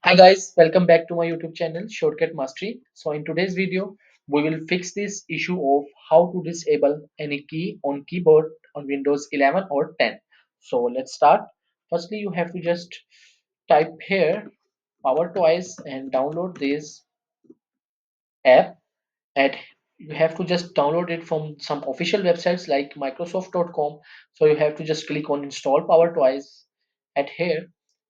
Hi guys, welcome back to my YouTube channel Shortcut Mastery. So in today's video, we will fix this issue of how to disable any key on keyboard on Windows 11 or 10. So let's start. Firstly, you have to just type here powertoys and download this app. And you have to just download it from some official websites like microsoft.com. So you have to just click on install powertoys at here,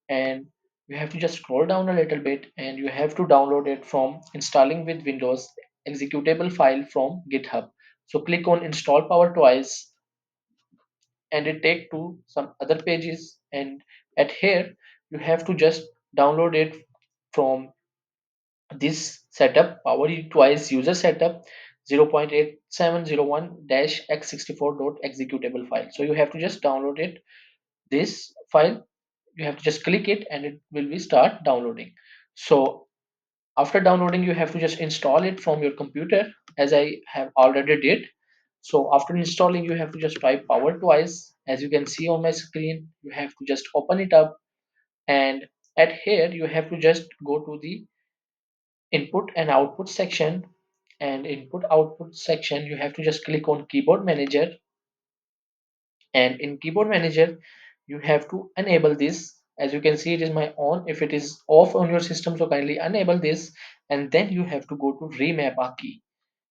and you have to just scroll down a little bit and you have to download it from installing with Windows executable file from GitHub. So click on install powertoys and it take to some other pages, and at here you have to just download it from this setup power twice user setup 0.8701-x64.executable file. So you have to just download it, this file. You have to just click it and it will be start downloading. So after downloading, you have to just install it from your computer, as I have already did. So after installing, you have to just type power twice. As you can see on my screen, you have to just open it up, and at here you have to just go to the input and output section, and input output section you have to just click on keyboard manager, and in keyboard manager you have to enable this. As you can see, it is my on. If it is off on your system, so kindly enable this, and then you have to go to remap a key.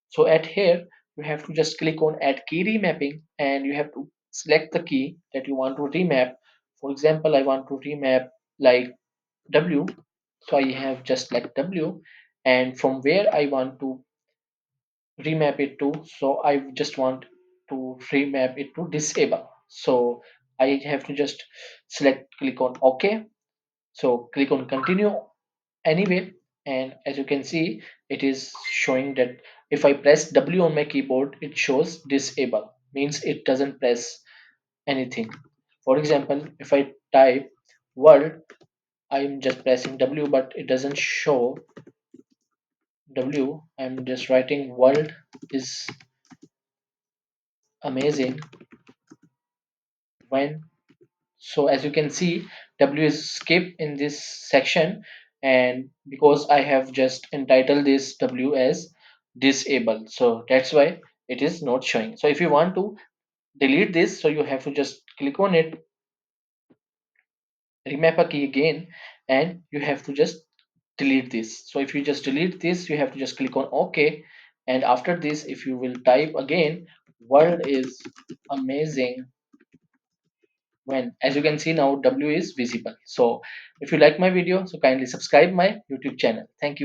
So at here you have to just click on add key remapping, and you have to select the key that you want to remap. For example, I want to remap like W, so I have just like W, and from where I want to remap it to, so I just want to remap it to disable. So I have to just select, click on OK. So click on continue anyway, and as you can see, it is showing that if I press W on my keyboard, it shows disable, means it doesn't press anything. For example, if I type world, I'm just pressing W but it doesn't show W. I'm just writing world is amazing when. So as you can see, W is skipped in this section, and because I have just entitled this W as disable, so that's why it is not showing. So if you want to delete this, so you have to just click on it, remap a key again, and you have to just delete this. So if you just delete this, you have to just click on OK, and after this, if you will type again, world is amazing when, as you can see now, W is visible. So if you like my video, so kindly subscribe my YouTube channel. Thank you.